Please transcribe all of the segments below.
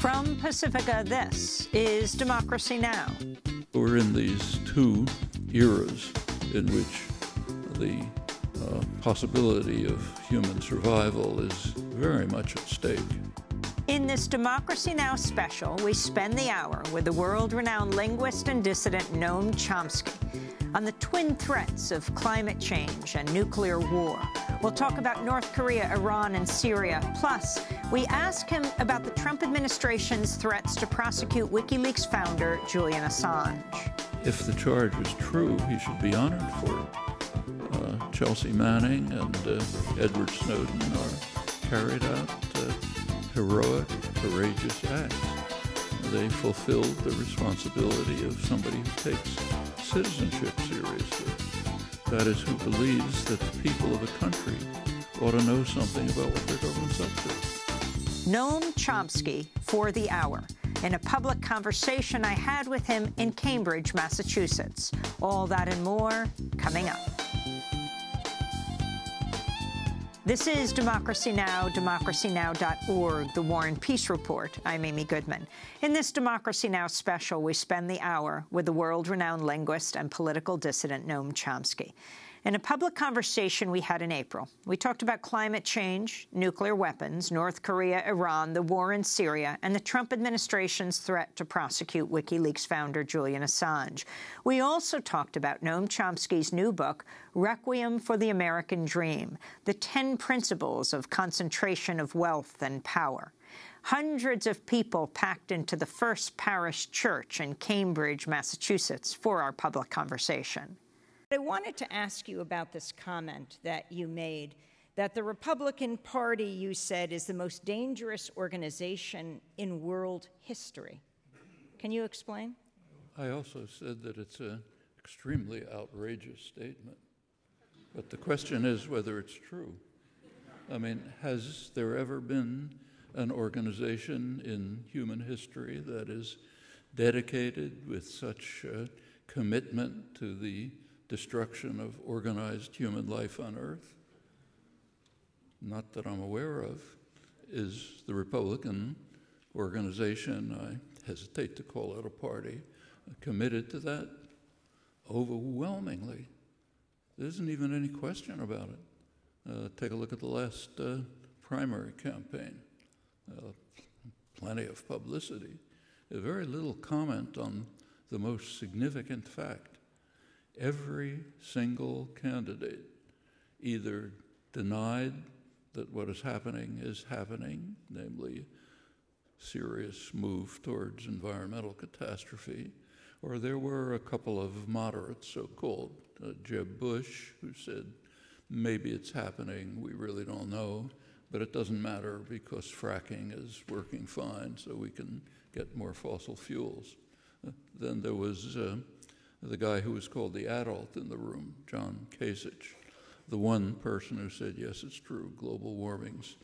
From Pacifica, this is Democracy Now! We're in these two eras in which the possibility of human survival is very much at stake. In this Democracy Now! Special, we spend the hour with the world-renowned linguist and dissident Noam Chomsky on the twin threats of climate change and nuclear war. We'll talk about North Korea, Iran, and Syria. Plus, we ask him about the Trump administration's threats to prosecute WikiLeaks founder Julian Assange. If the charge is true, he should be honored for it. Chelsea Manning and Edward Snowden are carried out heroic, courageous acts. They fulfilled the responsibility of somebody who takes citizenship seriously. That is, who believes that the people of a country ought to know something about what their government's up to. Noam Chomsky for the hour, in a public conversation I had with him in Cambridge, Massachusetts. All that and more coming up. This is Democracy Now!, democracynow.org, the War and Peace Report. I'm Amy Goodman. In this Democracy Now! Special, we spend the hour with the world-renowned linguist and political dissident Noam Chomsky. In a public conversation we had in April, we talked about climate change, nuclear weapons, North Korea, Iran, the war in Syria, and the Trump administration's threat to prosecute WikiLeaks founder Julian Assange. We also talked about Noam Chomsky's new book, Requiem for the American Dream, the 10 Principles of Concentration of Wealth and Power. Hundreds of people packed into the First Parish Church in Cambridge, Massachusetts, for our public conversation. I wanted to ask you about this comment that you made, that the Republican Party, you said, is the most dangerous organization in world history. Can you explain? I also said that it's an extremely outrageous statement. But the question is whether it's true. I mean, has there ever been an organization in human history that is dedicated with such commitment to the destruction of organized human life on Earth? Not that I'm aware of. Is the Republican organization, I hesitate to call it a party, committed to that? Overwhelmingly. There isn't even any question about it. Take a look at the last primary campaign. Plenty of publicity. Very little comment on the most significant fact. Every single candidate either denied that what is happening, namely serious move towards environmental catastrophe, or there were a couple of moderates, so-called, Jeb Bush, who said, maybe it's happening, we really don't know, but it doesn't matter because fracking is working fine, so we can get more fossil fuels. Then there was the guy who was called the adult in the room, John Kasich, the one person who said, yes, it's true, global warming's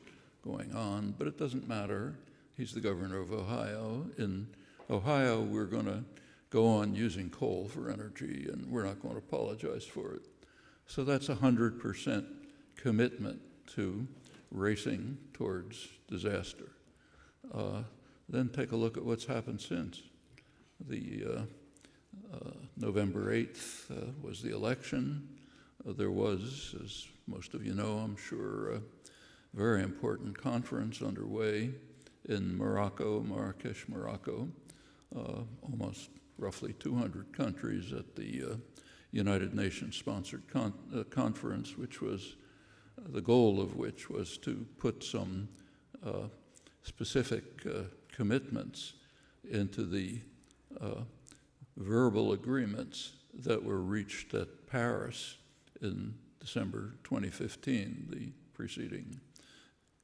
going on, but it doesn't matter. He's the governor of Ohio. In Ohio, we're going to go on using coal for energy, and we're not going to apologize for it. So that's 100% commitment to racing towards disaster. Then take a look at what's happened since. November 8th was the election. There was, as most of you know, I'm sure, a very important conference underway in Morocco, Marrakesh, Morocco. Almost roughly 200 countries at the United Nations-sponsored conference, which was the goal of which was to put some specific commitments into the verbal agreements that were reached at Paris in December 2015, the preceding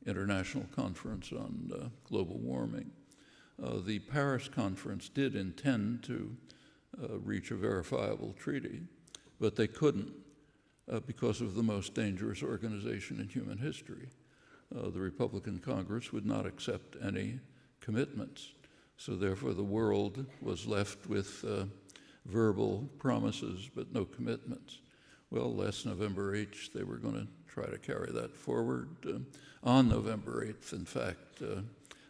international conference on global warming. The Paris conference did intend to reach a verifiable treaty, but they couldn't because of the most dangerous organization in human history. The Republican Congress would not accept any commitments. So therefore, the world was left with verbal promises but no commitments. Well, last November 8th, they were going to try to carry that forward. On November 8th, in fact,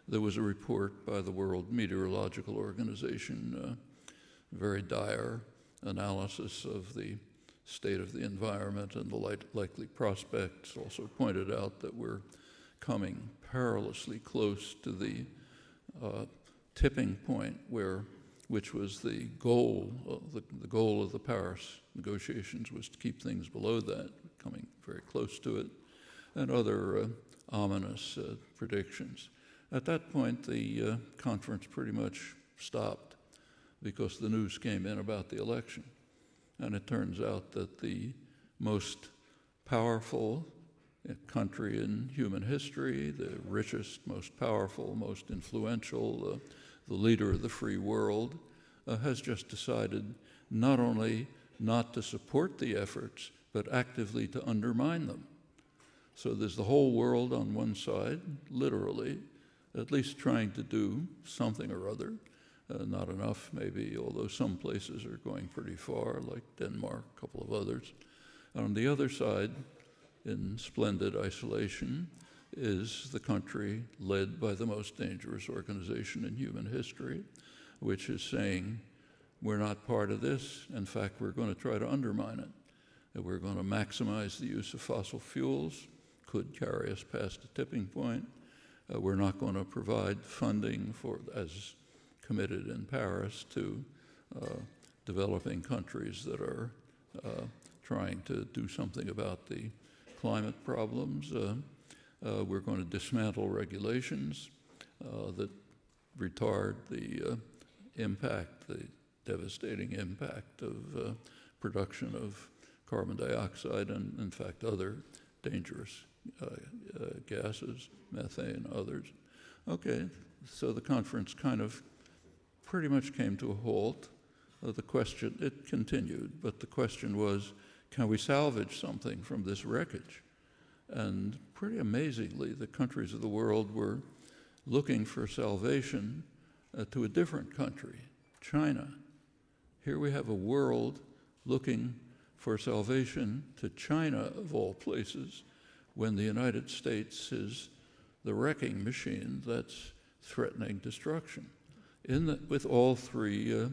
there was a report by the World Meteorological Organization, very dire analysis of the state of the environment and the likely prospects, also pointed out that we're coming perilously close to the tipping point which was the goal. The goal of the Paris negotiations was to keep things below that, coming very close to it, and other ominous predictions. At that point, the conference pretty much stopped because the news came in about the election. And it turns out that the most powerful country in human history, the richest, most powerful, most influential, the leader of the free world, has just decided not only not to support the efforts, but actively to undermine them. So there's the whole world on one side, literally, at least trying to do something or other. Not enough, maybe, although some places are going pretty far, like Denmark, a couple of others. And on the other side, in splendid isolation, is the country led by the most dangerous organization in human history, which is saying, we're not part of this. In fact, we're going to try to undermine it. And we're going to maximize the use of fossil fuels, could carry us past a tipping point. We're not going to provide funding for, as committed in Paris, to developing countries that are trying to do something about the climate problems. We're going to dismantle regulations that retard the impact, the devastating impact of production of carbon dioxide and, in fact, other dangerous gases, methane, others. Okay, so the conference kind of pretty much came to a halt. The question, it continued, but the question was, can we salvage something from this wreckage? And pretty amazingly, the countries of the world were looking for salvation to a different country, China. Here we have a world looking for salvation to China, of all places, when the United States is the wrecking machine that's threatening destruction, with all three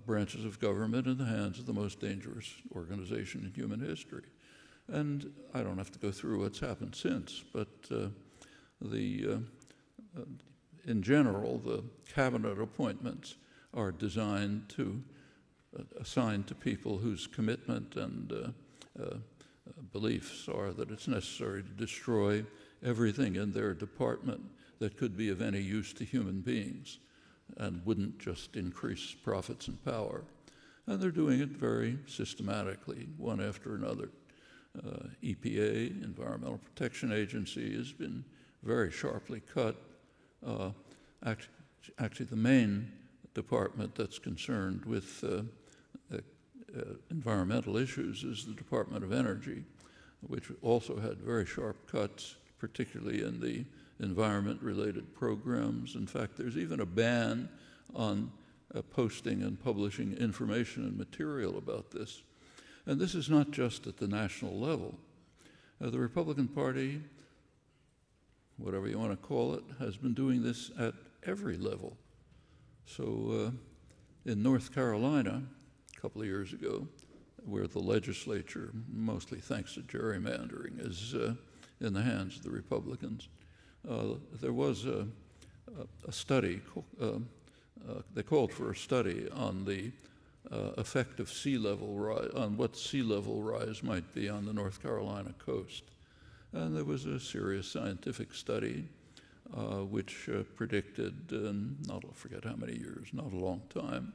branches of government in the hands of the most dangerous organization in human history. And I don't have to go through what's happened since, but in general, the cabinet appointments are designed to assign to people whose commitment and beliefs are that it's necessary to destroy everything in their department that could be of any use to human beings and wouldn't just increase profits and power. And they're doing it very systematically, one after another. EPA, Environmental Protection Agency, has been very sharply cut. Actually, the main department that's concerned with environmental issues is the Department of Energy, which also had very sharp cuts, particularly in the environment-related programs. In fact, there's even a ban on posting and publishing information and material about this. And this is not just at the national level. The Republican Party, whatever you want to call it, has been doing this at every level. So in North Carolina, a couple of years ago, where the legislature, mostly thanks to gerrymandering, is in the hands of the Republicans, there was a study, they called for a study on the effect of sea level rise, on what sea level rise might be on the North Carolina coast. And there was a serious scientific study which predicted, I forget how many years, not a long time,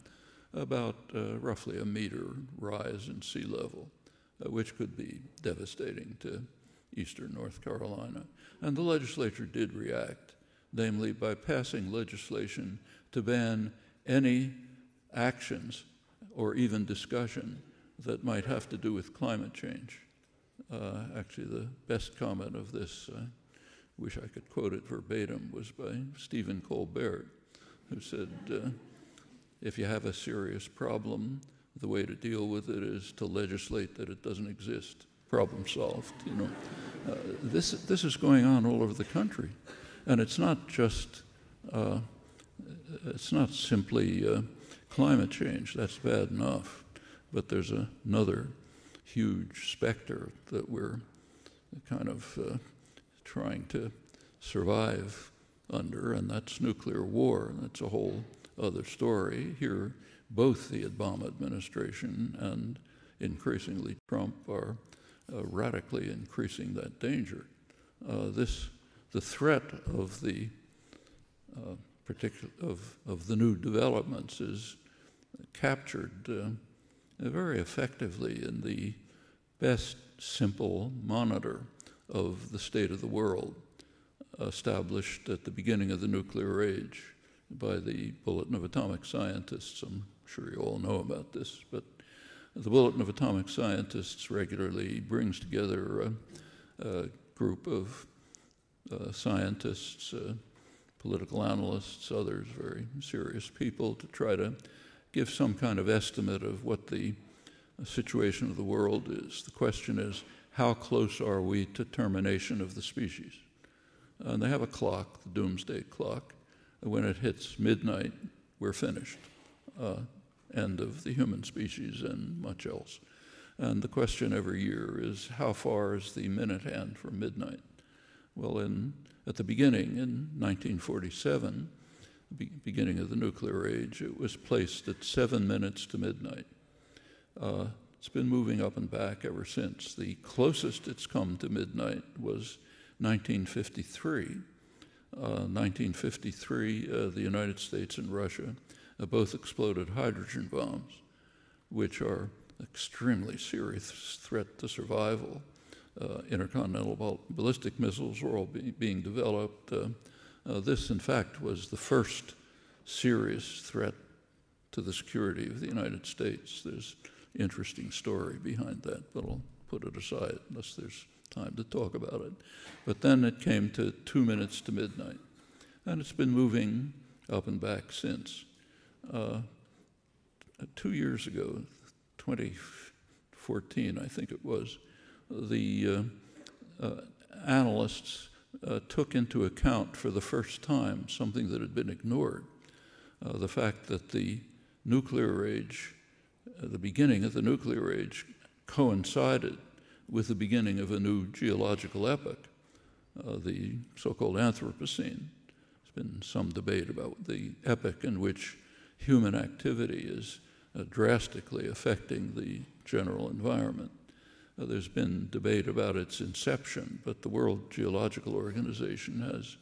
about roughly a meter rise in sea level, which could be devastating to eastern North Carolina. And the legislature did react, namely by passing legislation to ban any actions or even discussion that might have to do with climate change. Actually, the best comment of this, I wish I could quote it verbatim, was by Stephen Colbert, who said, if you have a serious problem, the way to deal with it is to legislate that it doesn't exist. Problem solved, you know. This is going on all over the country. And it's not just It's not simply climate change, that's bad enough, but there's another huge specter that we're kind of trying to survive under, and that's nuclear war. That's a whole other story. Here, both the Obama administration and increasingly Trump are radically increasing that danger. The threat of the of the new developments is captured very effectively in the best simple monitor of the state of the world established at the beginning of the nuclear age by the Bulletin of Atomic Scientists. I'm sure you all know about this, but the Bulletin of Atomic Scientists regularly brings together a group of scientists, political analysts, others, very serious people, to try to give some kind of estimate of what the situation of the world is. The question is, how close are we to termination of the species? And they have a clock, the doomsday clock. When it hits midnight, we're finished. End of the human species and much else. And the question every year is, how far is the minute hand from midnight? Well, at the beginning, in 1947, beginning of the nuclear age, it was placed at 7 minutes to midnight. It's been moving up and back ever since. The closest it's come to midnight was 1953. 1953, the United States and Russia both exploded hydrogen bombs, which are extremely serious threat to survival. Intercontinental ballistic missiles were all being developed. This, in fact, was the first serious threat to the security of the United States. There's an interesting story behind that, but I'll put it aside unless there's time to talk about it. But then it came to 2 minutes to midnight, and it's been moving up and back since. 2 years ago, 2014, I think it was, the analysts took into account for the first time something that had been ignored, the fact that the nuclear age, the beginning of the nuclear age, coincided with the beginning of a new geological epoch, the so-called Anthropocene. There's been some debate about the epoch in which human activity is drastically affecting the general environment. There's been debate about its inception, but the World Geological Organization has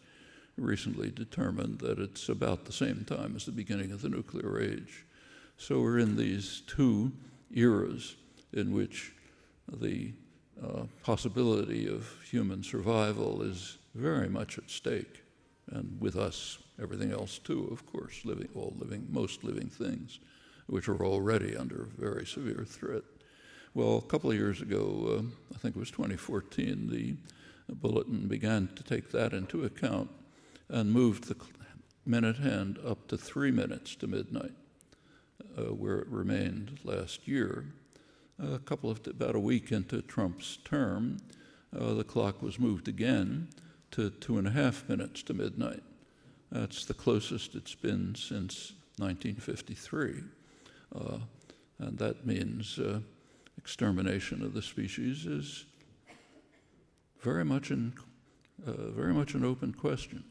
recently determined that it's about the same time as the beginning of the nuclear age. So we're in these two eras in which the possibility of human survival is very much at stake, and with us, everything else too, of course, most living things, which are already under very severe threat. Well, a couple of years ago, I think it was 2014, the bulletin began to take that into account and moved the minute hand up to 3 minutes to midnight, where it remained last year. About a week into Trump's term, the clock was moved again to 2.5 minutes to midnight. That's the closest it's been since 1953. And that means extermination of the species is very much an open question.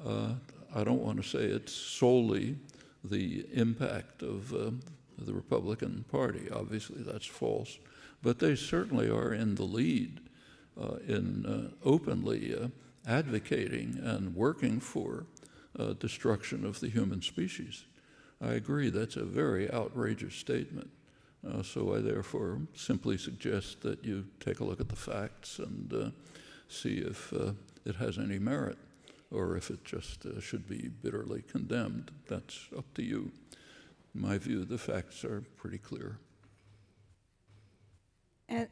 I don't want to say it's solely the impact of the Republican Party. Obviously, that's false. But they certainly are in the lead in openly advocating and working for destruction of the human species. I agree, that's a very outrageous statement. So I therefore simply suggest that you take a look at the facts and see if it has any merit, or if it just should be bitterly condemned. That's up to you. In my view, the facts are pretty clear. At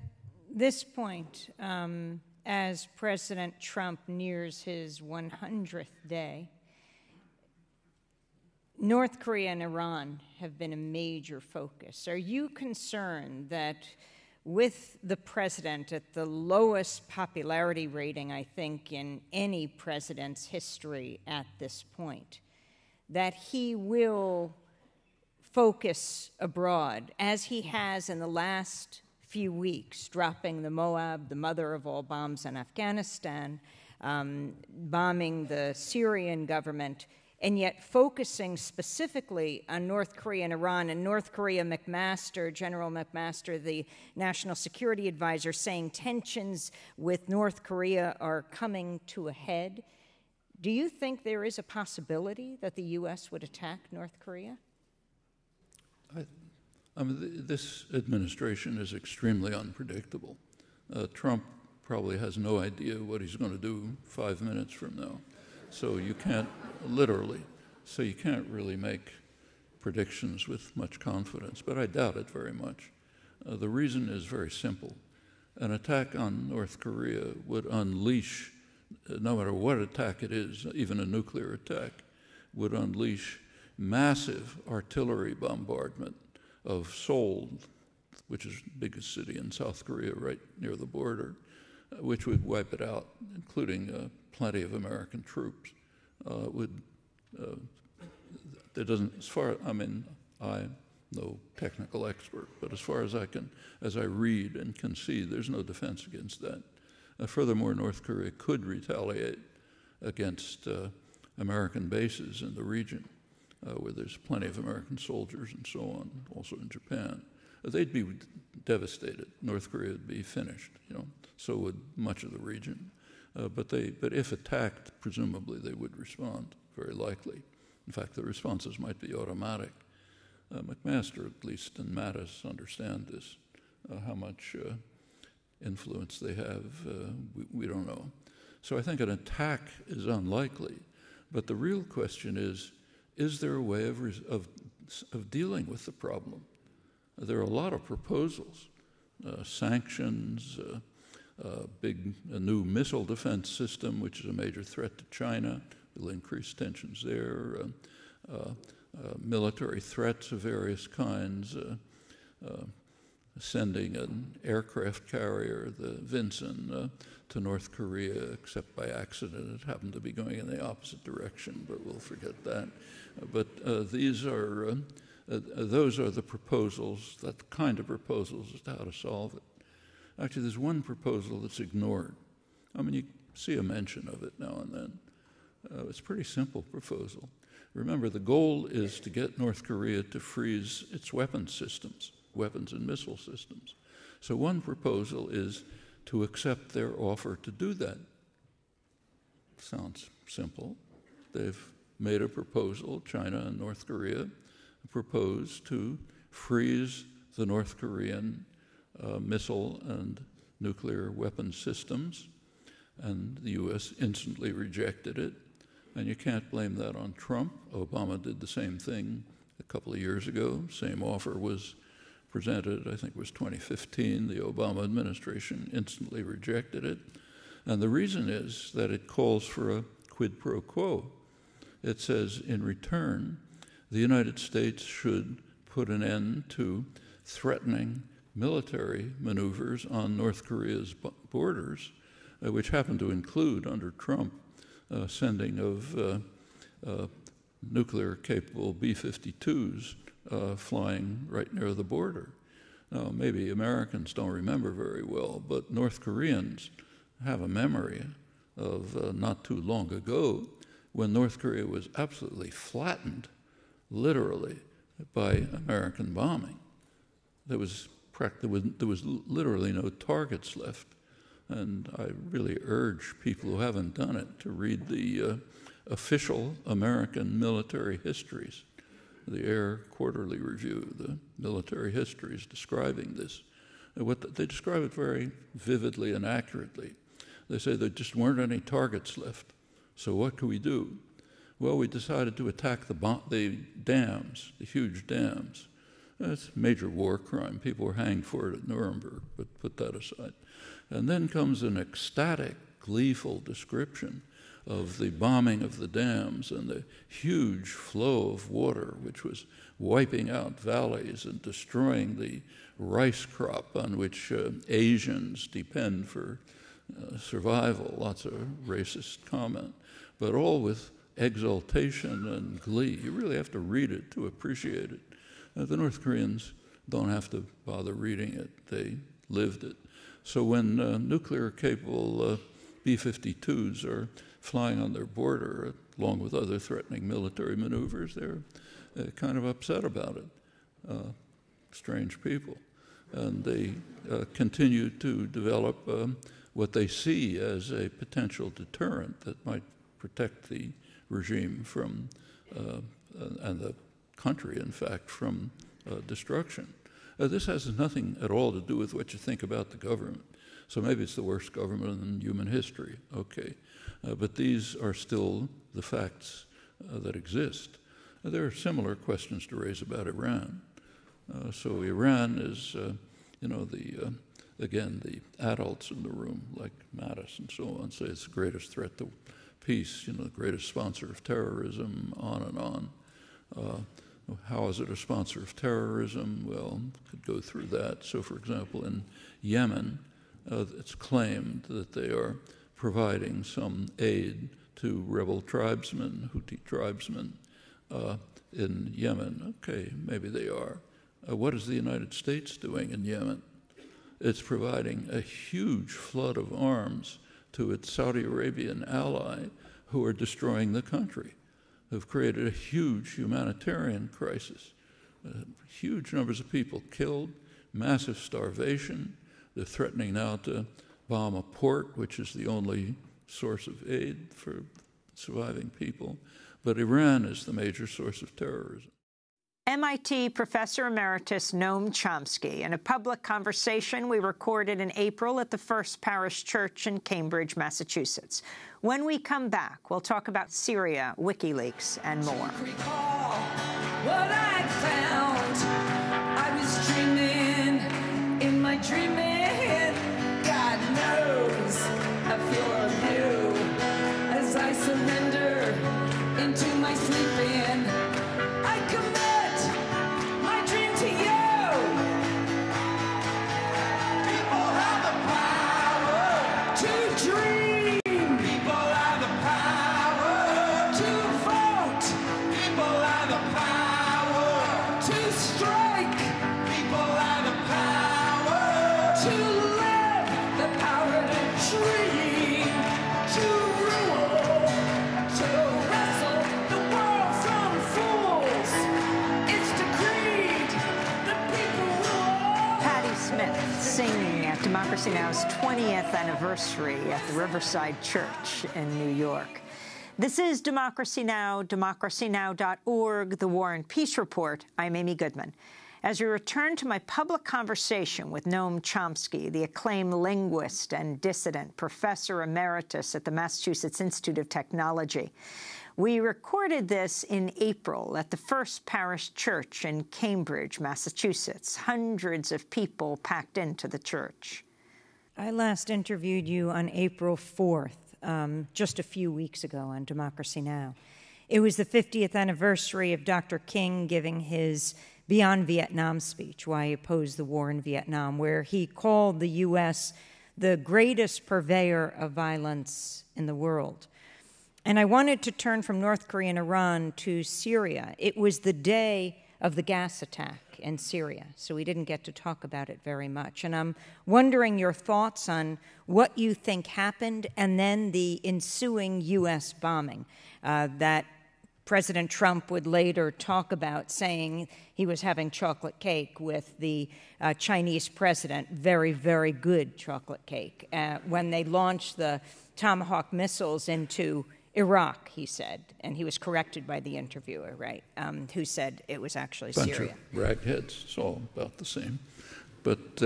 this point, as President Trump nears his 100th day, North Korea and Iran have been a major focus. Are you concerned that with the president at the lowest popularity rating, I think, in any president's history at this point, that he will focus abroad, as he has in the last few weeks, dropping the Moab, the mother of all bombs in Afghanistan, bombing the Syrian government, and yet focusing specifically on North Korea and Iran. And North Korea, General McMaster, the National Security Advisor, saying tensions with North Korea are coming to a head. Do you think there is a possibility that the U.S. would attack North Korea? I mean, this administration is extremely unpredictable. Trump probably has no idea what he's going to do 5 minutes from now. So you can't really make predictions with much confidence, but I doubt it very much. The reason is very simple. An attack on North Korea would unleash, no matter what attack it is, even a nuclear attack, would unleash massive artillery bombardment of Seoul, which is the biggest city in South Korea right near the border, which would wipe it out, including plenty of American troops. I'm no technical expert, but as far as as I read and can see, there's no defense against that. Furthermore, North Korea could retaliate against American bases in the region, where there's plenty of American soldiers and so on, also in Japan. They'd be devastated. North Korea would be finished, so would much of the region. But if attacked, presumably they would respond, very likely. In fact, the responses might be automatic. McMaster, at least, and Mattis understand this. How much influence they have, we don't know. So I think an attack is unlikely. But the real question is there a way of dealing with the problem? There are a lot of proposals, sanctions, a new missile defense system, which is a major threat to China, will increase tensions there, military threats of various kinds, sending an aircraft carrier, the Vinson, to North Korea, except by accident. It happened to be going in the opposite direction, but we'll forget that. But those are the proposals, that kind of proposals as to how to solve it. Actually, there's one proposal that's ignored. I mean, you see a mention of it now and then. It's a pretty simple proposal. Remember, the goal is to get North Korea to freeze its weapons and missile systems. So one proposal is to accept their offer to do that. Sounds simple. They've made a proposal, China and North Korea proposed to freeze the North Korean missile and nuclear weapons systems, and the U.S. instantly rejected it. And you can't blame that on Trump. Obama did the same thing a couple of years ago. Same offer was presented, I think it was 2015. The Obama administration instantly rejected it. And the reason is that it calls for a quid pro quo. It says, in return, the United States should put an end to threatening military maneuvers on North Korea's borders, which happen to include, under Trump, sending of nuclear-capable B-52s flying right near the border. Now, maybe Americans don't remember very well, but North Koreans have a memory of not too long ago when North Korea was absolutely flattened, literally, by American bombing. There was literally no targets left. And I really urge people who haven't done it to read the official American military histories, the Air Quarterly Review, the military histories describing this. They describe it very vividly and accurately. They say there just weren't any targets left. So what could we do? Well, we decided to attack the dams, the huge dams. That's a major war crime. People were hanged for it at Nuremberg, but put that aside. And then comes an ecstatic, gleeful description of the bombing of the dams and the huge flow of water, which was wiping out valleys and destroying the rice crop on which Asians depend for survival. Lots of racist comment, but all with exultation and glee. You really have to read it to appreciate it. The North Koreans don't have to bother reading it. They lived it. So when nuclear-capable B-52s are flying on their border, along with other threatening military maneuvers, they're kind of upset about it. Strange people. And they continue to develop what they see as a potential deterrent that might protect the regime from, and the country, in fact, from destruction. This has nothing at all to do with what you think about the government. So maybe it's the worst government in human history, okay. But these are still the facts that exist. There are similar questions to raise about Iran. So Iran is, again, the adults in the room, like Mattis and so on, say it's the greatest threat to peace, the greatest sponsor of terrorism, on and on. How is it a sponsor of terrorism? Well, could go through that. So, for example, in Yemen, it's claimed that they are providing some aid to rebel tribesmen, Houthi tribesmen, in Yemen. Okay, maybe they are. What is the United States doing in Yemen? It's providing a huge flood of arms to its Saudi Arabian ally who are destroying the country, who've created a huge humanitarian crisis. Huge numbers of people killed, massive starvation. They're threatening now to bomb a port, which is the only source of aid for surviving people. But Iran is the major source of terrorism. MIT Professor Emeritus Noam Chomsky in a public conversation we recorded in April at the First Parish Church in Cambridge, Massachusetts. When we come back, we'll talk about Syria, WikiLeaks, and more. Recall what I found. I was dreaming in my dreaming. God knows I feel of you as I surrender into my sleeping. I commit my dream to you. People have the power to dream. People have the power to vote. People have the power to strike. People have the power to live. The power to dream, to rule, to wrestle the world from fools. It's decreed the people rule. Patti Smith singing at Democracy Now!'s 20th anniversary at the Riverside Church in New York. This is Democracy Now!, democracynow.org, The War and Peace Report. I'm Amy Goodman. As we return to my public conversation with Noam Chomsky, the acclaimed linguist and dissident, professor emeritus at the Massachusetts Institute of Technology, we recorded this in April at the First Parish Church in Cambridge, Massachusetts. Hundreds of people packed into the church. I last interviewed you on April 4th, just a few weeks ago on Democracy Now! It was the 50th anniversary of Dr. King giving his Beyond Vietnam speech, why he opposed the war in Vietnam, where he called the U.S. the greatest purveyor of violence in the world. And I wanted to turn from North Korea and Iran to Syria. It was the day of the gas attack in Syria, so we didn't get to talk about it very much. And I'm wondering your thoughts on what you think happened and then the ensuing U.S. bombing that President Trump would later talk about, saying he was having chocolate cake with the Chinese president, very, very good chocolate cake, when they launched the Tomahawk missiles into Iraq, he said, and he was corrected by the interviewer, right, who said it was actually Syria. Bunch of ragheads, it's all about the same. But,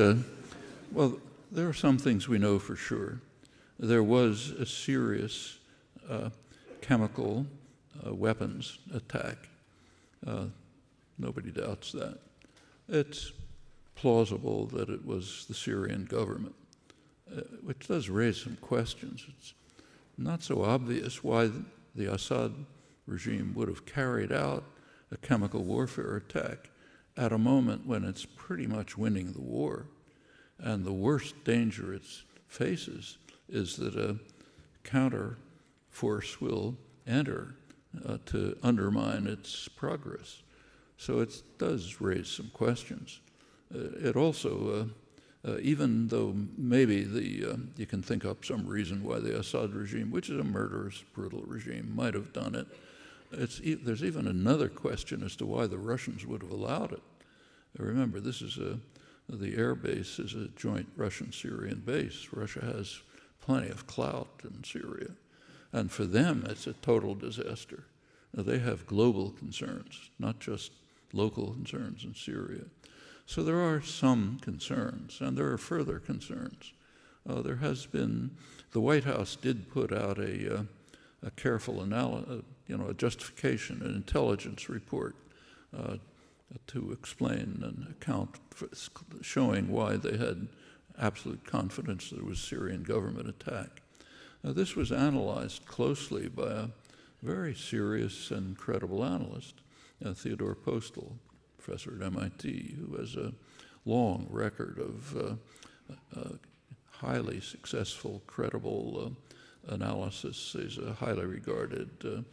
well, there are some things we know for sure. There was a serious chemical weapons attack. Nobody doubts that. It's plausible that it was the Syrian government, which does raise some questions. It's not so obvious why the Assad regime would have carried out a chemical warfare attack at a moment when it's pretty much winning the war. And the worst danger it faces is that a counter force will enter to undermine its progress. So it does raise some questions. It also, even though maybe you can think up some reason why the Assad regime, which is a murderous, brutal regime, might have done it, there's even another question as to why the Russians would have allowed it. Remember, this is the air base is a joint Russian-Syrian base. Russia has plenty of clout in Syria. And for them, it's a total disaster. Now, they have global concerns, not just local concerns in Syria. So there are some concerns, and there are further concerns. There has been, the White House did put out a careful analysis, a justification, an intelligence report to explain and account for showing why they had absolute confidence that it was a Syrian government attack. This was analyzed closely by a very serious and credible analyst, Theodore Postel, professor at MIT, who has a long record of highly successful, credible analysis. He's a highly regarded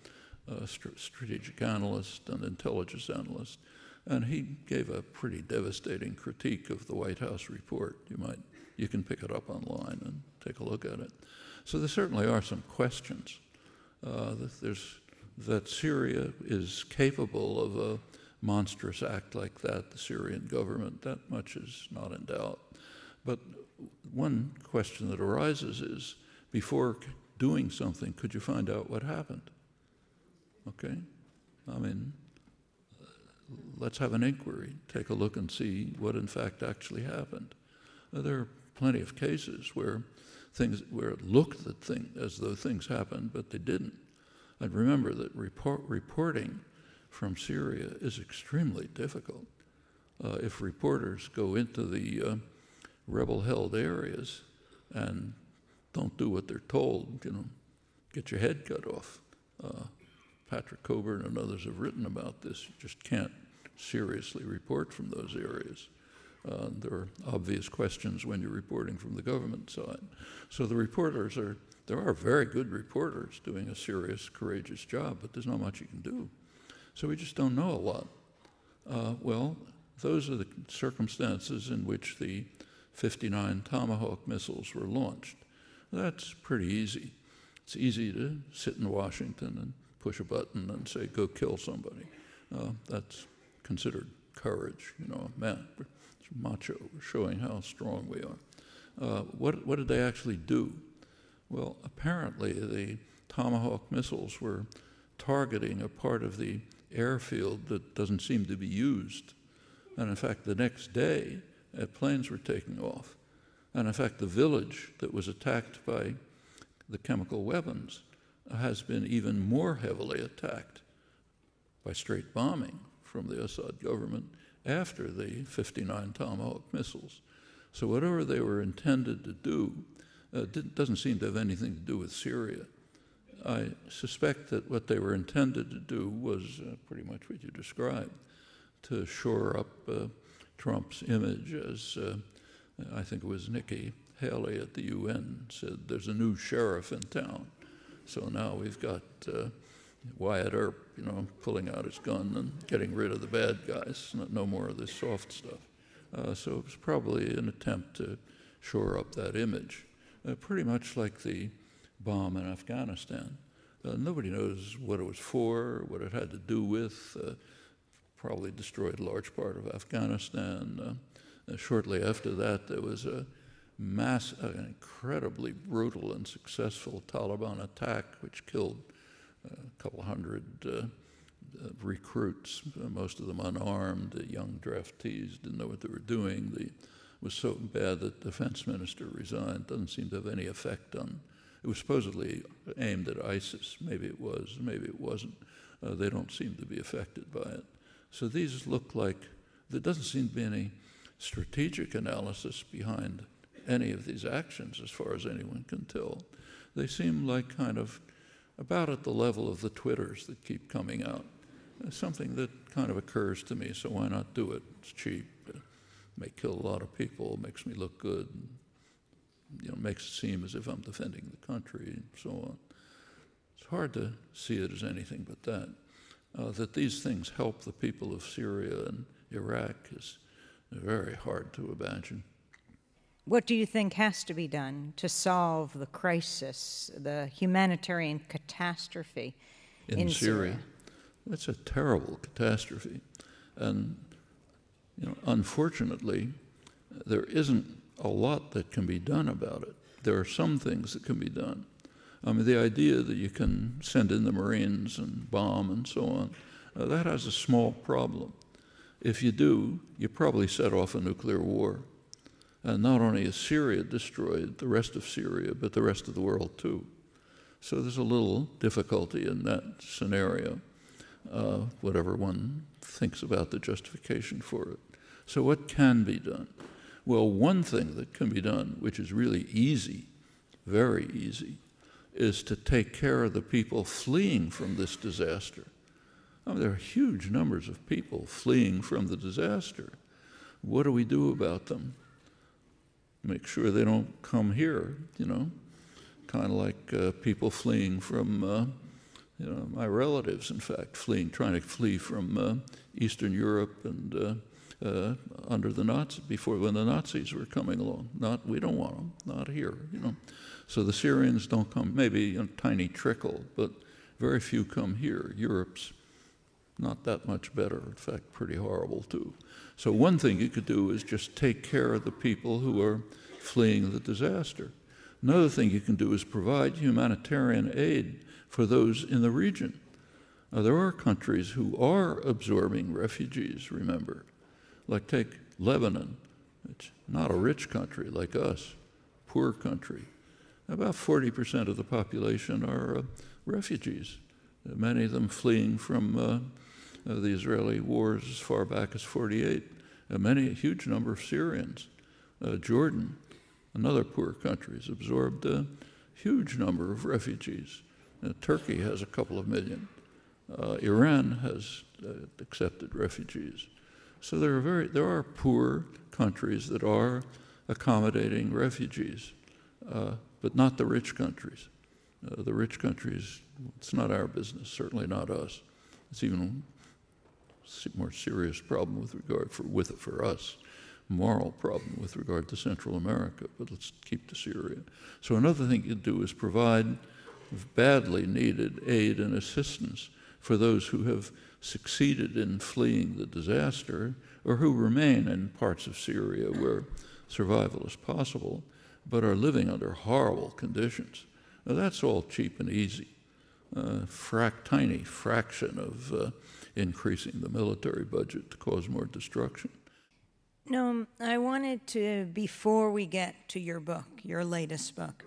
strategic analyst and intelligence analyst. And he gave a pretty devastating critique of the White House report. You can pick it up online and take a look at it. So there certainly are some questions. That Syria is capable of a monstrous act like that, the Syrian government, that much is not in doubt. But one question that arises is, before doing something, could you find out what happened? Okay? I mean, let's have an inquiry, take a look and see what in fact actually happened. There are plenty of cases where it looked as though things happened, but they didn't. And remember that reporting from Syria is extremely difficult. If reporters go into the rebel-held areas and don't do what they're told, get your head cut off. Patrick Coburn and others have written about this. You just can't seriously report from those areas. There are obvious questions when you're reporting from the government side. So the reporters there are very good reporters doing a serious, courageous job, but there's not much you can do. So we just don't know a lot. Well, those are the circumstances in which the 59 Tomahawk missiles were launched. That's pretty easy. It's easy to sit in Washington and push a button and say, go kill somebody. That's considered courage, man, we're macho, we're showing how strong we are. What did they actually do? Well, apparently the Tomahawk missiles were targeting a part of the airfield that doesn't seem to be used. And in fact, the next day, planes were taking off. And in fact, the village that was attacked by the chemical weapons has been even more heavily attacked by straight bombing from the Assad government after the 59 Tomahawk missiles. So whatever they were intended to do doesn't seem to have anything to do with Syria. I suspect that what they were intended to do was pretty much what you described, to shore up Trump's image, as I think it was Nikki Haley at the UN said, there's a new sheriff in town. So now we've got Wyatt Earp, pulling out his gun and getting rid of the bad guys, no more of this soft stuff. So it was probably an attempt to shore up that image, pretty much like the bomb in Afghanistan. Nobody knows what it was for, what it had to do with. Probably destroyed a large part of Afghanistan. Shortly after that, there was an incredibly brutal and successful Taliban attack, which killed a couple hundred recruits, most of them unarmed, young draftees, didn't know what they were doing. It was so bad that the defense minister resigned. Doesn't seem to have any effect on. It was supposedly aimed at ISIS. Maybe it was, maybe it wasn't. They don't seem to be affected by it. So these look like there doesn't seem to be any strategic analysis behind any of these actions, as far as anyone can tell. they seem like kind of about at the level of the Twitters that keep coming out. Something that kind of occurs to me, so why not do it? It's cheap, may kill a lot of people, makes me look good, makes it seem as if I'm defending the country and so on. It's hard to see it as anything but that. That these things help the people of Syria and Iraq is very hard to imagine. What do you think has to be done to solve the crisis, the humanitarian catastrophe in Syria? It's a terrible catastrophe. And, unfortunately, there isn't a lot that can be done about it. There are some things that can be done. I mean, the idea that you can send in the Marines and bomb and so on, that has a small problem. If you do, you probably set off a nuclear war. And not only is Syria destroyed, the rest of Syria, but the rest of the world too. So there's a little difficulty in that scenario, whatever one thinks about the justification for it. So what can be done? Well, one thing that can be done, which is really easy, very easy, is to take care of the people fleeing from this disaster. I mean, there are huge numbers of people fleeing from the disaster. What do we do about them? Make sure they don't come here, kind of like people fleeing from, my relatives, in fact, trying to flee from Eastern Europe and under the Nazis, when the Nazis were coming along. We don't want them, not here, So the Syrians don't come, maybe a tiny trickle, but very few come here. Europe's not that much better, in fact, pretty horrible too. So one thing you could do is just take care of the people who are fleeing the disaster. Another thing you can do is provide humanitarian aid for those in the region. There are countries who are absorbing refugees, remember. Like take Lebanon. It's not a rich country like us, poor country. About 40% of the population are refugees, many of them fleeing from the Israeli wars as far back as 48. A huge number of Syrians. Jordan, another poor country, has absorbed a huge number of refugees. Turkey has a couple of million. Iran has accepted refugees. So there are poor countries that are accommodating refugees, but not the rich countries. The rich countries, it's not our business, certainly not us. It's even a more serious problem for us, moral problem with regard to Central America, but let's keep to Syria. So another thing you do is provide badly needed aid and assistance for those who have succeeded in fleeing the disaster or who remain in parts of Syria where survival is possible, but are living under horrible conditions. Now, that's all cheap and easy. Tiny fraction of increasing the military budget to cause more destruction. Noam, I wanted to, before we get to your book, your latest book,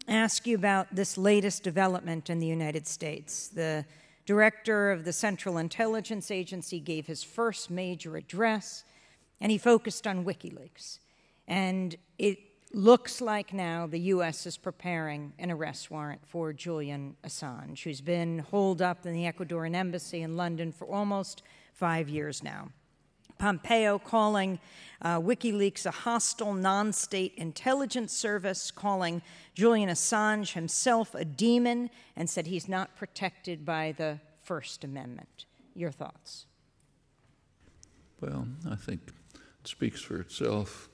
ask you about this latest development in the United States. The director of the Central Intelligence Agency gave his first major address, and he focused on WikiLeaks. And it looks like now the U.S. is preparing an arrest warrant for Julian Assange, who's been holed up in the Ecuadorian embassy in London for almost 5 years now. Pompeo calling WikiLeaks a hostile non-state intelligence service, calling Julian Assange himself a demon, and said he's not protected by the First Amendment. Your thoughts? Well, I think it speaks for itself.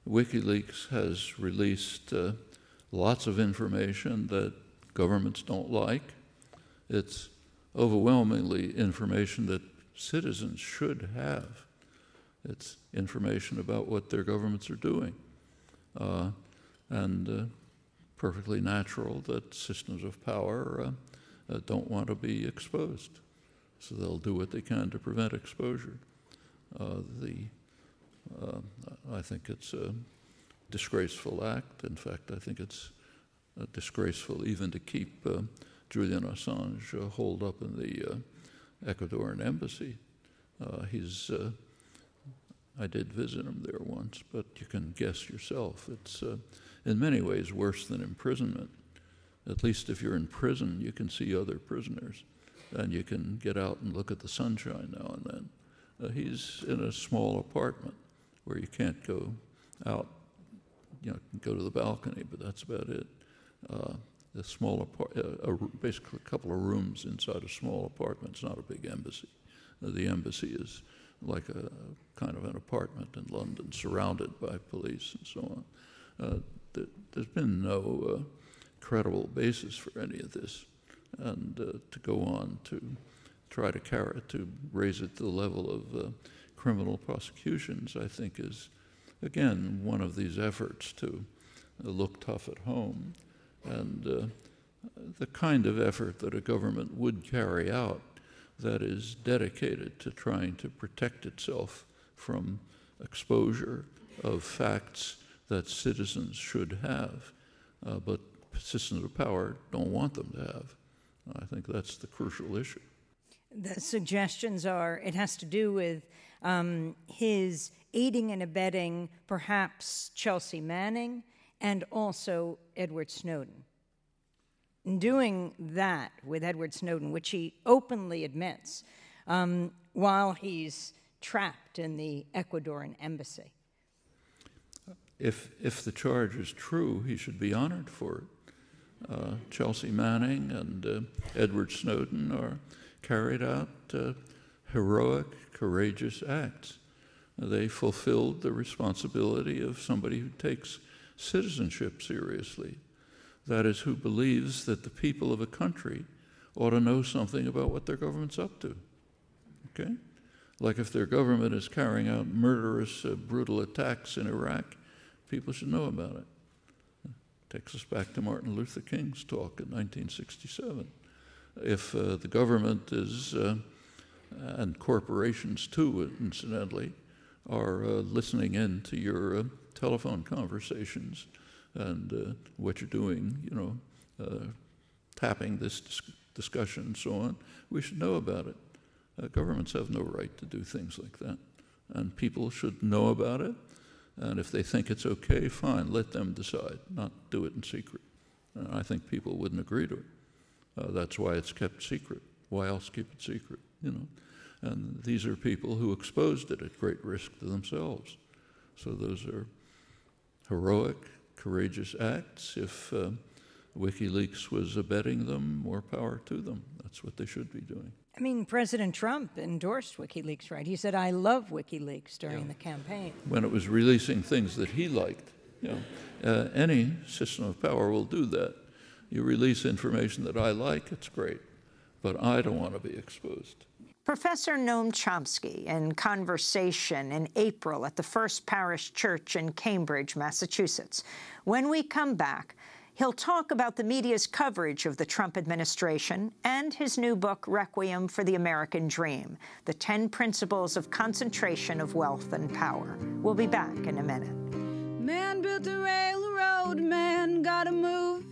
WikiLeaks has released lots of information that governments don't like. It's overwhelmingly information that citizens should have. It's information about what their governments are doing. And perfectly natural that systems of power don't want to be exposed. So they'll do what they can to prevent exposure. I think it's a disgraceful act. In fact, I think it's disgraceful even to keep Julian Assange holed up in the Ecuadorian embassy. He's I did visit him there once, but you can guess yourself. It's in many ways worse than imprisonment. At least if you're in prison, you can see other prisoners, and you can get out and look at the sunshine now and then. He's in a small apartment where you can't go out, go to the balcony, but that's about it. The small basically a couple of rooms inside a small apartment. It's not a big embassy. The embassy is like a kind of an apartment in London, surrounded by police and so on. There's been no credible basis for any of this, and to go on to try to raise it to the level of criminal prosecutions, I think is, again, one of these efforts to look tough at home, and the kind of effort that a government would carry out that is dedicated to trying to protect itself from exposure of facts that citizens should have, but systems of power don't want them to have. I think that's the crucial issue. The suggestions are it has to do with his aiding and abetting perhaps Chelsea Manning and also Edward Snowden. In doing that with Edward Snowden, which he openly admits, while he's trapped in the Ecuadorian embassy. If the charge is true, he should be honored for it. Chelsea Manning and Edward Snowden are carried out heroic, courageous acts. They fulfilled the responsibility of somebody who takes citizenship seriously. That is, who believes that the people of a country ought to know something about what their government's up to. Okay? Like if their government is carrying out murderous, brutal attacks in Iraq, people should know about it. Takes us back to Martin Luther King's talk in 1967. If the government is, and corporations too, incidentally, are listening in to your telephone conversations and what you're doing, tapping this discussion and so on, we should know about it. Governments have no right to do things like that. And people should know about it. And if they think it's okay, fine, let them decide, not do it in secret. I think people wouldn't agree to it. That's why it's kept secret. Why else keep it secret, And these are people who exposed it at great risk to themselves. So those are heroic, courageous acts. If WikiLeaks was abetting them, more power to them. That's what they should be doing. I mean, President Trump endorsed WikiLeaks, right? He said, "I love WikiLeaks" during the campaign. When it was releasing things that he liked. Any system of power will do that. You release information that I like, it's great, but I don't want to be exposed. Professor Noam Chomsky, in conversation in April at the First Parish Church in Cambridge, Massachusetts. When we come back, he'll talk about the media's coverage of the Trump administration and his new book, Requiem for the American Dream, the 10 Principles of Concentration of Wealth and Power. We'll be back in a minute. Man built a railroad, man gotta move.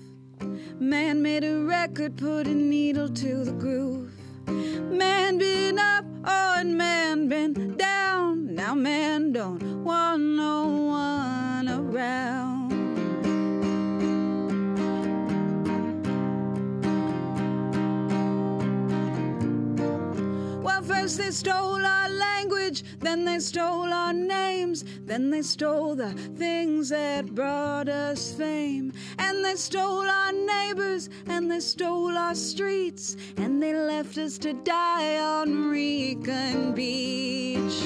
Man made a record, put a needle to the groove. Man been up, and man been down. Now man don't want no one around. First they stole our language, then they stole our names, then they stole the things that brought us fame. And they stole our neighbors, and they stole our streets, and they left us to die on Recon Beach.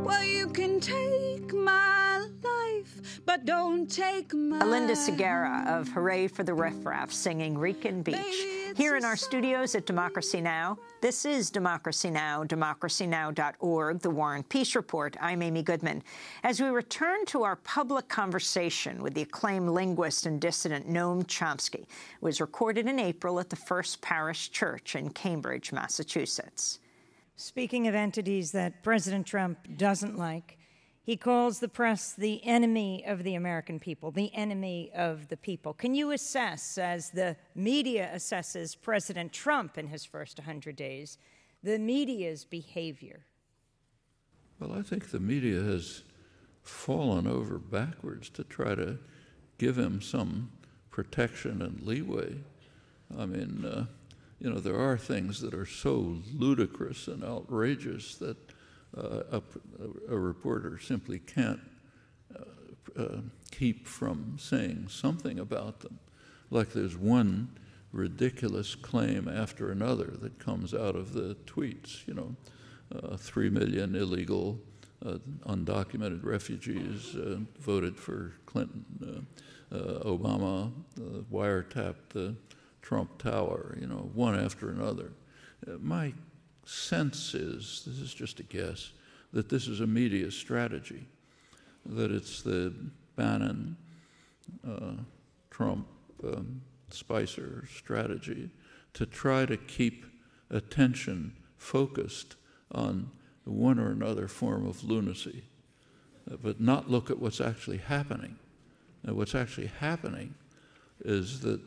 Well, you can take my life, but don't take my... Alinda Segura of Hooray for the Riff Raff singing Recon Beach. Here in our studios at Democracy Now! This is Democracy Now!, democracynow.org, the War and Peace Report. I'm Amy Goodman. As we return to our public conversation with the acclaimed linguist and dissident Noam Chomsky, it was recorded in April at the First Parish Church in Cambridge, Massachusetts. Speaking of entities that President Trump doesn't like, He calls the press the enemy of the American people, the enemy of the people. Can you assess, as the media assesses President Trump in his first 100 days, the media's behavior? Well, I think the media has fallen over backwards to try to give him some protection and leeway. I mean, there are things that are so ludicrous and outrageous that a reporter simply can't keep from saying something about them. Like there's one ridiculous claim after another that comes out of the tweets, 3 million illegal undocumented refugees voted for Clinton. Obama wiretapped the Trump Tower, one after another. My sense is, this is just a guess, that this is a media strategy, that it's the Bannon, Trump, Spicer strategy to try to keep attention focused on one or another form of lunacy, but not look at what's actually happening. And what's actually happening is that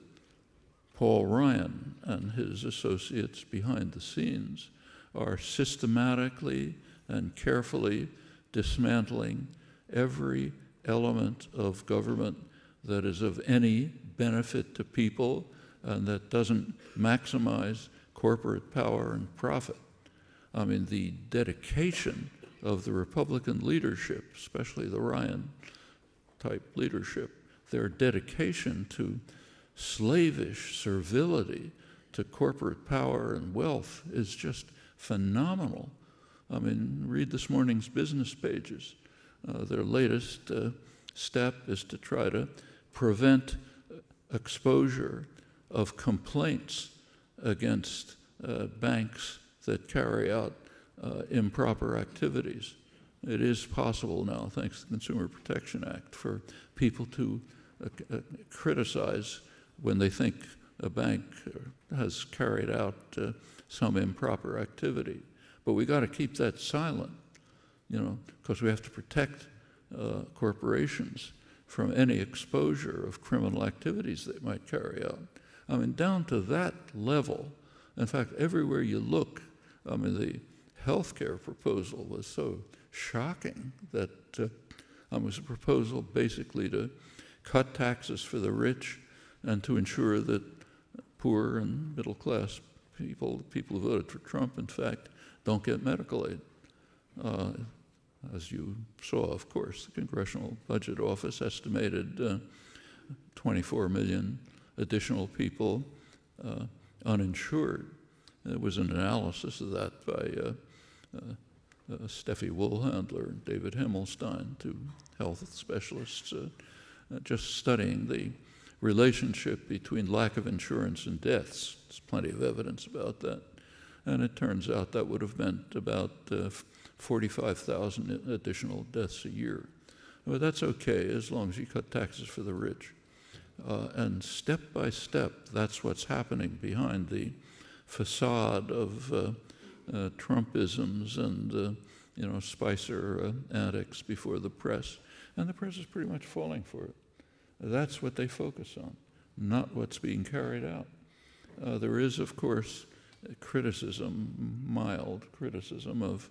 Paul Ryan and his associates behind the scenes are systematically and carefully dismantling every element of government that is of any benefit to people and that doesn't maximize corporate power and profit. I mean, the dedication of the Republican leadership, especially the Ryan-type leadership, their dedication to slavish servility to corporate power and wealth is just phenomenal. I mean, read this morning's business pages. Their latest step is to try to prevent exposure of complaints against banks that carry out improper activities. It is possible now, thanks to the Consumer Protection Act, for people to criticize when they think a bank has carried out some improper activity. But we got to keep that silent, because we have to protect corporations from any exposure of criminal activities they might carry out. I mean, down to that level. In fact, everywhere you look, I mean, the healthcare proposal was so shocking that it was a proposal basically to cut taxes for the rich and to ensure that poor and middle-class people who voted for Trump, in fact, don't get medical aid. As you saw, of course, the Congressional Budget Office estimated 24 million additional people uninsured. There was an analysis of that by Steffi Woolhandler and David Himmelstein, two health specialists, just studying the relationship between lack of insurance and deaths. There's plenty of evidence about that. And it turns out that would have meant about 45,000 additional deaths a year. Well, that's okay as long as you cut taxes for the rich. And step by step, that's what's happening behind the facade of Trumpisms and Spicer antics before the press. And the press is pretty much falling for it. That's what they focus on, not what's being carried out. There is, of course, criticism, mild criticism of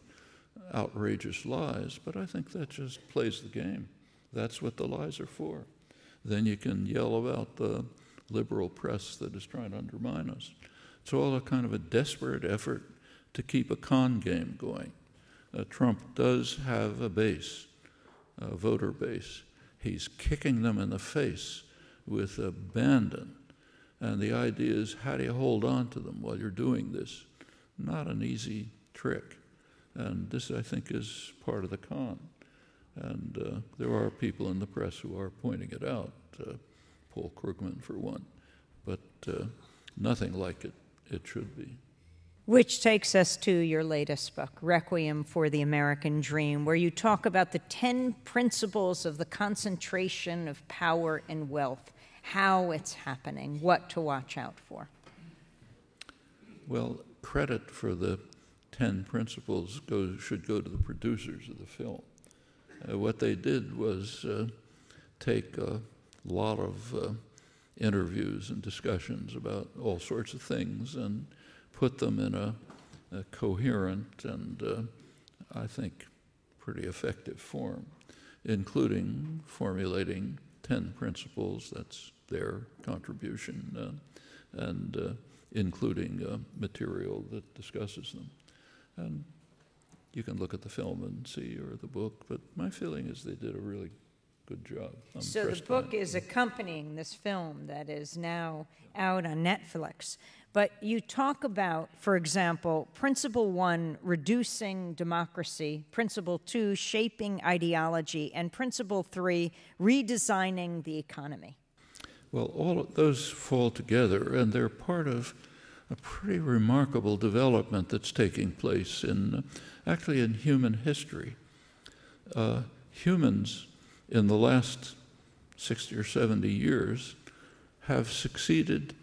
outrageous lies, but I think that just plays the game. That's what the lies are for. Then you can yell about the liberal press that is trying to undermine us. It's all a kind of a desperate effort to keep a con game going. Trump does have a base, a voter base. He's kicking them in the face with abandon. And the idea is, how do you hold on to them while you're doing this? Not an easy trick. And this, I think, is part of the con. And there are people in the press who are pointing it out, Paul Krugman for one, but nothing like it should be. Which takes us to your latest book, Requiem for the American Dream, where you talk about the 10 principles of the concentration of power and wealth, how it's happening, what to watch out for. Well, credit for the 10 principles should go to the producers of the film. What they did was take a lot of interviews and discussions about all sorts of things and put them in a coherent and, I think, pretty effective form, including formulating 10 principles. That's their contribution, and including material that discusses them. And you can look at the film and see, or the book, but my feeling is they did a really good job. So the book is accompanying this film that is now out on Netflix. But you talk about, for example, Principle 1, reducing democracy, Principle 2, shaping ideology, and Principle 3, redesigning the economy. Well, all of those fall together, and they're part of a pretty remarkable development that's taking place actually in human history. Humans in the last 60 or 70 years have succeeded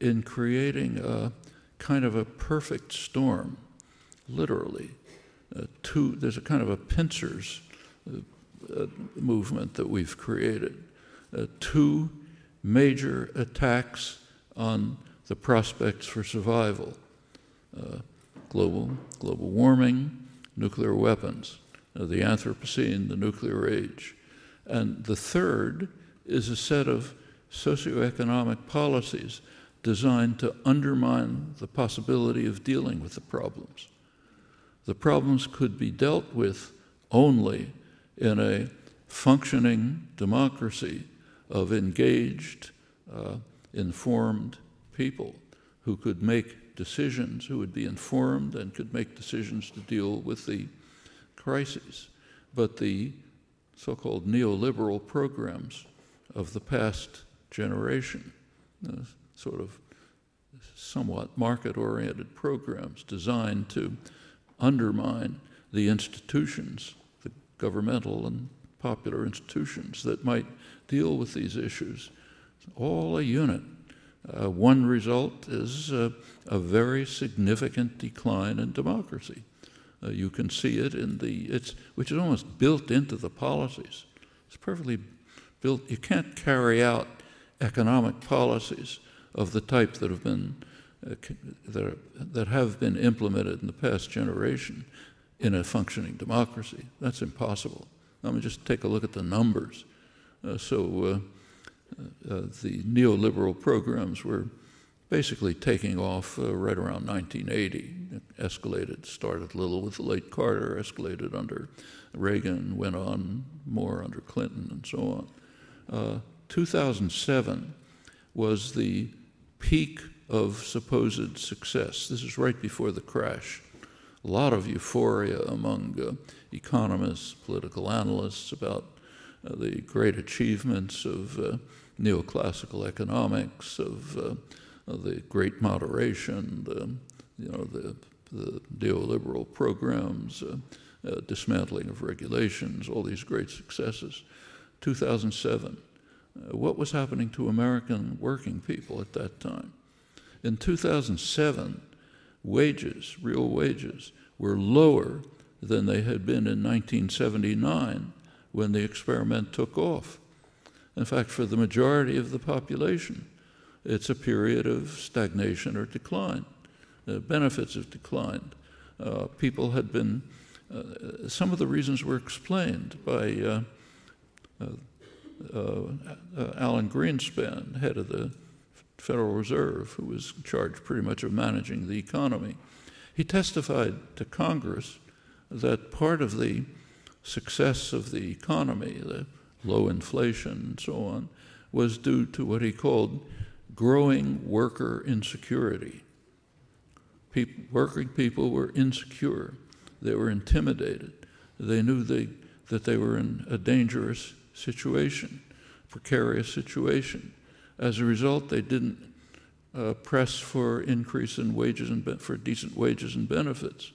in creating a kind of a perfect storm, literally. There's a kind of a pincers movement that we've created. Two major attacks on the prospects for survival: global warming, nuclear weapons, the Anthropocene, the nuclear age. And the third is a set of socioeconomic policies designed to undermine the possibility of dealing with the problems. The problems could be dealt with only in a functioning democracy of engaged, informed people who could make decisions, who would be informed and could make decisions to deal with the crises. But the so-called neoliberal programs of the past generation, sort of somewhat market-oriented programs designed to undermine the institutions, the governmental and popular institutions that might deal with these issues, all a unit. One result is a very significant decline in democracy. You can see it which is almost built into the policies. It's perfectly built. You can't carry out economic policies of the type that have been implemented in the past generation in a functioning democracy. That's impossible. I mean, just take a look at the numbers. The neoliberal programs were basically taking off right around 1980. It started a little with the late Carter, escalated under Reagan, went on more under Clinton, and so on. 2007 was the peak of supposed success. This is right before the crash. A lot of euphoria among economists, political analysts about the great achievements of neoclassical economics, of the great moderation, the neoliberal programs, dismantling of regulations, all these great successes. 2007. What was happening to American working people at that time? In 2007, wages, real wages, were lower than they had been in 1979 when the experiment took off. In fact, for the majority of the population, it's a period of stagnation or decline. Benefits have declined. People had been, some of the reasons were explained by Alan Greenspan, head of the Federal Reserve, who was charged pretty much of managing the economy. He testified to Congress that part of the success of the economy, the low inflation and so on, was due to what he called growing worker insecurity. Working people were insecure. They were intimidated. They knew that they were in a dangerous situation, precarious situation. As a result, they didn't press for increase in wages and for decent wages and benefits.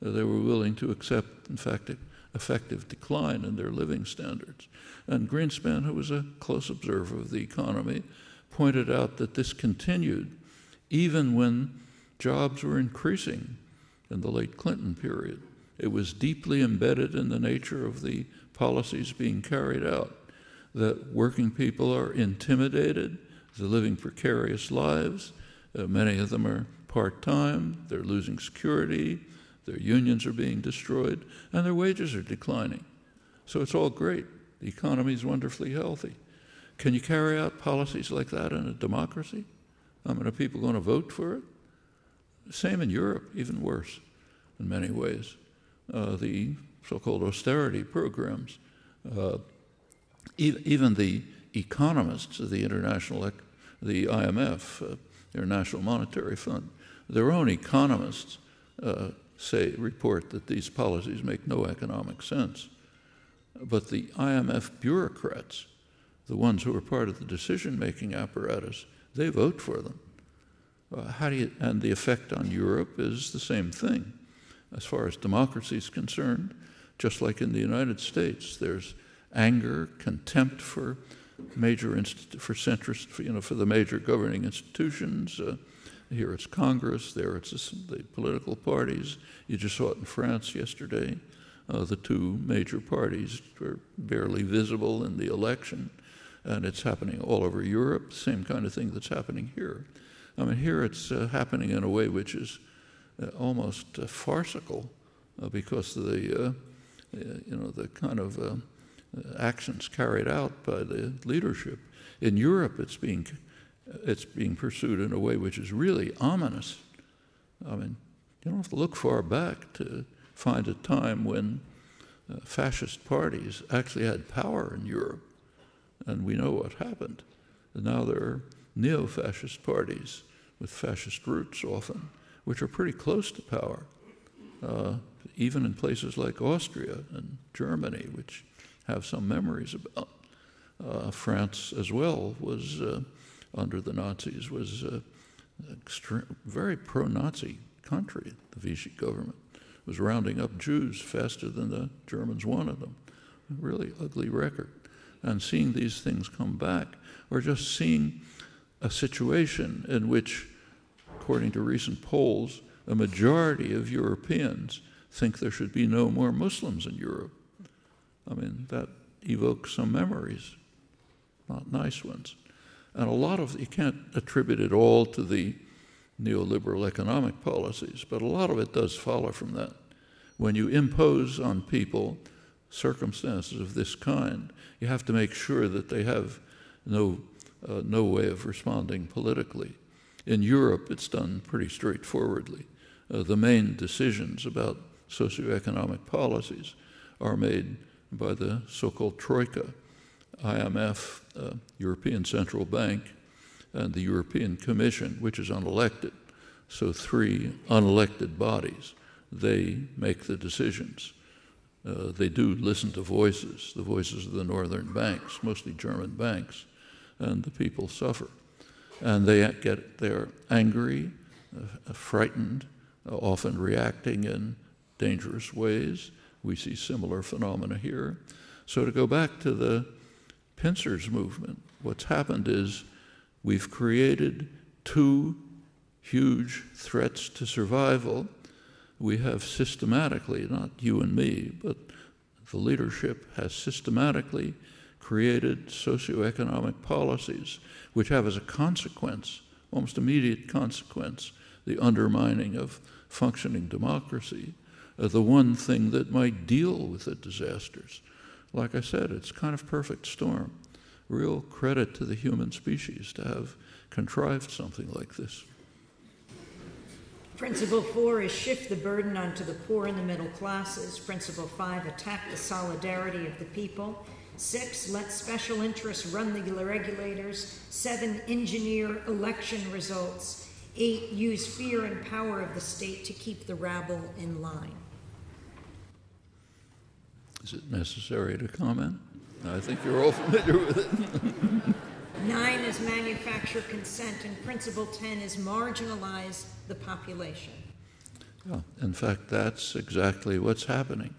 They were willing to accept, in fact, effective decline in their living standards. And Greenspan, who was a close observer of the economy, pointed out that this continued even when jobs were increasing in the late Clinton period. It was deeply embedded in the nature of the policies being carried out, that working people are intimidated, they're living precarious lives, many of them are part-time, they're losing security, their unions are being destroyed, and their wages are declining. So it's all great. The economy is wonderfully healthy. Can you carry out policies like that in a democracy? I mean, are people going to vote for it? Same in Europe, even worse in many ways. The so-called austerity programs, even the economists of the IMF, International Monetary Fund, their own economists report that these policies make no economic sense. But the IMF bureaucrats, the ones who are part of the decision-making apparatus, they vote for them. And the effect on Europe is the same thing. As far as democracy is concerned, just like in the United States, there's anger, contempt for for the major governing institutions. Here it's Congress, there it's the political parties. You just saw it in France yesterday. The two major parties were barely visible in the election, and it's happening all over Europe, same kind of thing that's happening here. I mean, here it's happening in a way which is almost farcical because of the kind of actions carried out by the leadership. In Europe, it's being pursued in a way which is really ominous. I mean, you don't have to look far back to find a time when fascist parties actually had power in Europe, and we know what happened. And now there are neo-fascist parties with fascist roots often, which are pretty close to power, even in places like Austria and Germany, which have some memories about. France as well was, under the Nazis, was a very pro-Nazi country. The Vichy government was rounding up Jews faster than the Germans wanted them. A really ugly record. And seeing these things come back, or just seeing a situation in which, according to recent polls, a majority of Europeans think there should be no more Muslims in Europe. I mean, that evokes some memories, not nice ones. And a lot of, you can't attribute it all to the neoliberal economic policies, but a lot of it does follow from that. When you impose on people circumstances of this kind, you have to make sure that they have no way of responding politically. In Europe, it's done pretty straightforwardly. The main decisions about socioeconomic policies are made by the so-called Troika, IMF, European Central Bank, and the European Commission, which is unelected. So three unelected bodies, they make the decisions. They do listen to voices, the voices of the northern banks, mostly German banks, and the people suffer. And they're angry, frightened, often reacting in dangerous ways. We see similar phenomena here. So to go back to the pincers movement, what's happened is we've created two huge threats to survival. We have systematically, not you and me, but the leadership has systematically created socioeconomic policies which have as a consequence, almost immediate consequence, the undermining of functioning democracy, the one thing that might deal with the disasters. Like I said, it's kind of perfect storm. Real credit to the human species to have contrived something like this. Principle 4 is shift the burden onto the poor and the middle classes. Principle 5, attack the solidarity of the people. 6, let special interests run the regulators. 7, engineer election results. 8, use fear and power of the state to keep the rabble in line. Is it necessary to comment? I think you're all familiar with it. 9 is manufacture consent, and principle 10 is marginalize the population. Yeah, in fact, that's exactly what's happening.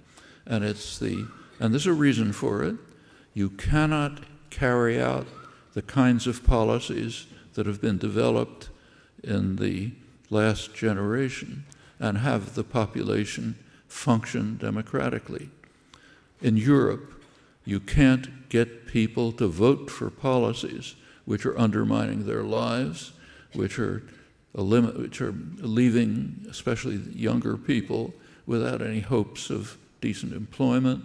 And there's a reason for it. You cannot carry out the kinds of policies that have been developed in the last generation and have the population function democratically. In Europe, You can't get people to vote for policies which are undermining their lives, which are leaving especially younger people without any hopes of decent employment,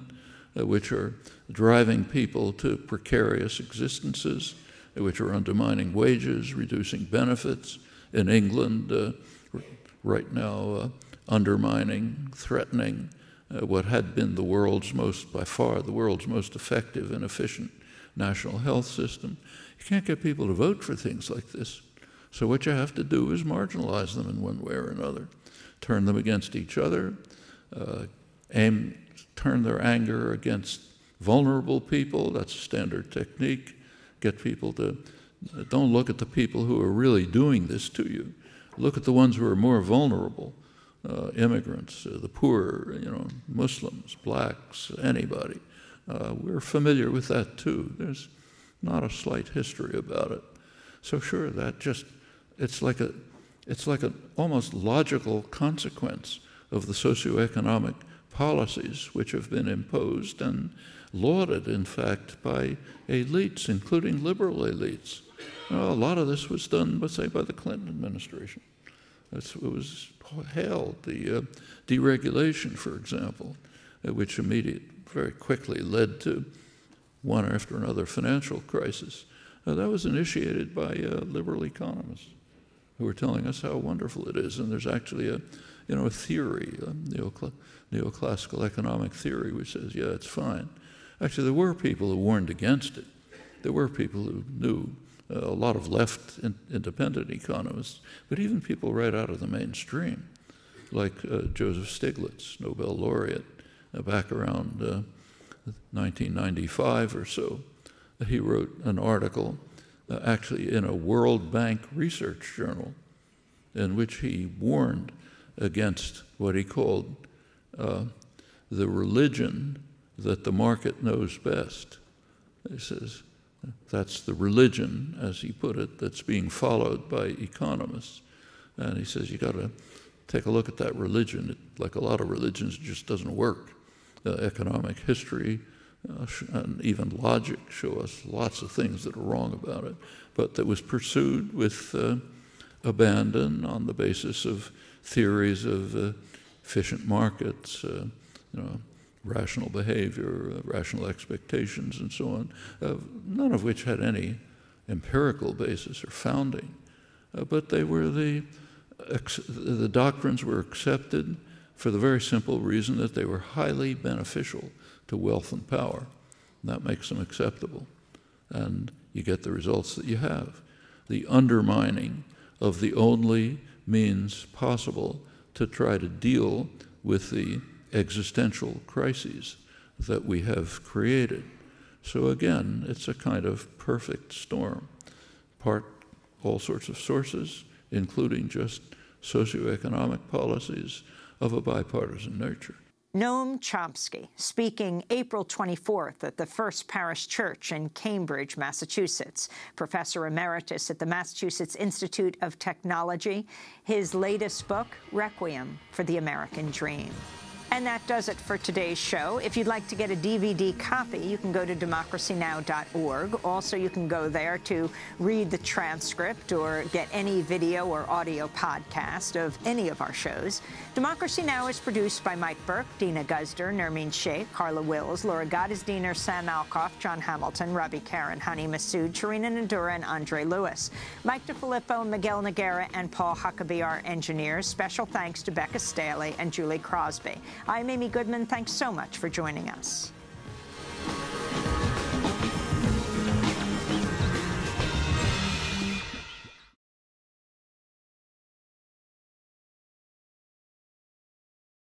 which are driving people to precarious existences, which are undermining wages, reducing benefits. In England, right now, undermining, threatening what had been by far the world's most effective and efficient national health system. You can't get people to vote for things like this. So what you have to do is marginalize them in one way or another, turn them against each other, turn their anger against vulnerable people. That's a standard technique. Get people to, don't look at the people who are really doing this to you. Look at the ones who are more vulnerable, immigrants, the poor, Muslims, blacks, anybody. We're familiar with that too. There's not a slight history about it. So sure, it's like an almost logical consequence of the socioeconomic policies which have been imposed and lauded, in fact, by elites, including liberal elites. A lot of this was done, let's say, by the Clinton administration. It was hailed, the deregulation, for example, which very quickly led to one after another financial crisis. That was initiated by liberal economists who were telling us how wonderful it is. And there's actually a theory, a neoclassical economic theory, which says, yeah, it's fine. Actually, there were people who warned against it. There were people who knew, a lot of left independent economists, but even people right out of the mainstream, like Joseph Stiglitz, Nobel laureate, back around 1995 or so. He wrote an article actually in a World Bank research journal in which he warned against what he called the religion that the market knows best. He says, that's the religion, as he put it, that's being followed by economists. And he says, you got to take a look at that religion. Like a lot of religions, it just doesn't work. Economic history and even logic show us lots of things that are wrong about it, but that was pursued with abandon on the basis of theories of efficient markets, rational behavior, rational expectations, and so on, none of which had any empirical basis or founding. But they were the doctrines were accepted for the very simple reason that they were highly beneficial to wealth and power. And that makes them acceptable. And you get the results that you have. The undermining of the only means possible to try to deal with the existential crises that we have created. So again, it's a kind of perfect storm. All sorts of sources, including just socioeconomic policies of a bipartisan nature. Noam Chomsky, speaking April 24th at the First Parish Church in Cambridge, Massachusetts, professor emeritus at the Massachusetts Institute of Technology. His latest book, Requiem for the American Dream. And that does it for today's show. If you'd like to get a DVD copy, you can go to democracynow.org. Also, you can go there to read the transcript or get any video or audio podcast of any of our shows. Democracy Now! Is produced by Mike Burke, Dina Guzder, Nermeen Sheikh, Carla Wills, Laura Gottesdiener, Sam Alkoff, John Hamilton, Ravi Karen, Hani Massoud, Charina Nadura, and Andre Lewis. Mike DeFilippo, Miguel Noguera, and Paul Huckabee are engineers. Special thanks to Becca Staley and Julie Crosby. I'm Amy Goodman. Thanks so much for joining us.